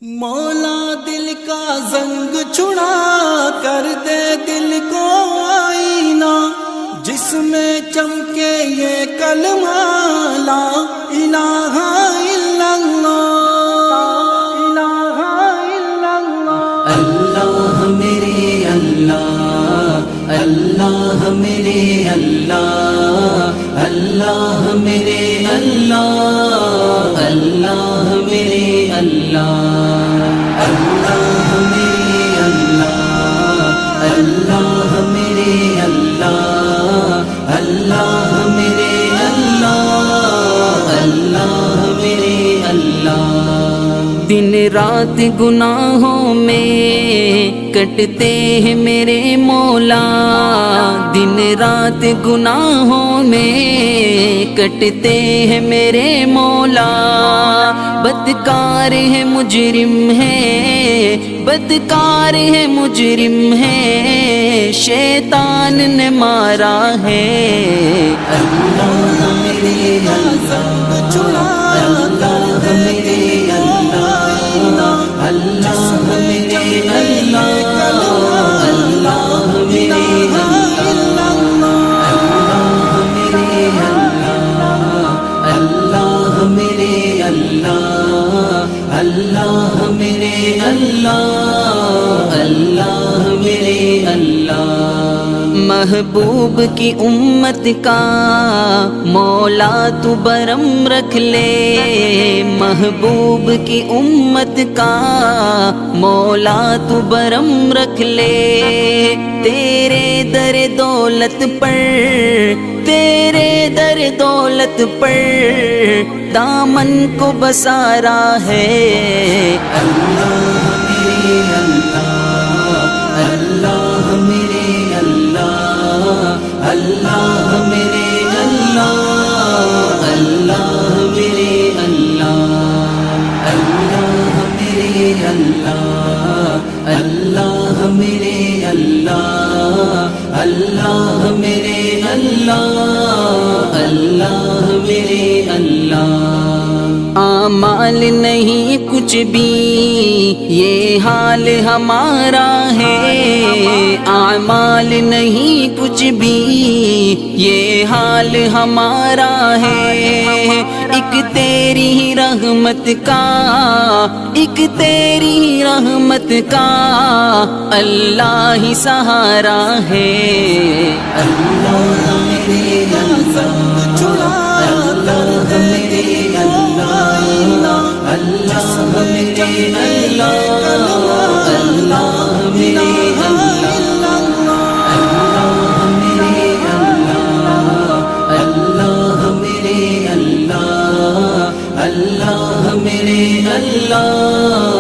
مولا دل کا زنگ چھڑا کر دے دل کو آئینہ، جس میں چمکے یہ کلمہ لا الہ الا اللہ، الہ الا اللہ۔ اللہ میرے اللہ، اللہ میرے اللہ، اللہ میرے اللہ، اللہ میرے اللہ، اللہ میرے اللہ، اللہ میرے اللہ، اللہ میرے اللہ، اللہ میرے اللہ۔ دن رات گناہوں میں کٹتے ہیں میرے مولا، دن رات گناہوں میں کٹتے ہیں میرے مولا، بدکار ہے مجرم ہے، بدکار ہے مجرم ہے، شیطان نے مارا ہے۔ اللہ میرے اللہ، اللہ میرے اللہ، اللہ میرے اللہ، اللہ میرے اللہ، اللہ میرے اللہ، اللہ میرے اللہ، اللہ میرے اللہ۔ محبوب کی امت کا مولا تو برم رکھ لے، محبوب کی امت کا مولا تو برم رکھ لے، تیرے در دولت پر، تیرے در دولت پر دامن کو بسارا ہے۔ اللہ میرے اللہ، اللہ میرے اللہ، اللہ میرے اللہ، اللہ میرے اللہ، اللہ میرے اللہ، اللہ میرے اللہ، اللہ میرے اللہ، اللہ میرے اللہ۔ اعمال نہیں کچھ بھی یہ حال ہمارا ہے، اعمال نہیں کچھ بھی یہ حال ہمارا ہے، ایک تیری ہی رحمت کا، ایک تیری ہی رحمت کا اللہ ہی سہارا ہے۔ اللہ میرے اللہ، اللہ میرے اللہ، اللہ میرے اللہ، اللہ میرے اللہ، اللہ میرے اللہ، اللہ میرے اللہ، اللہ میرے اللہ۔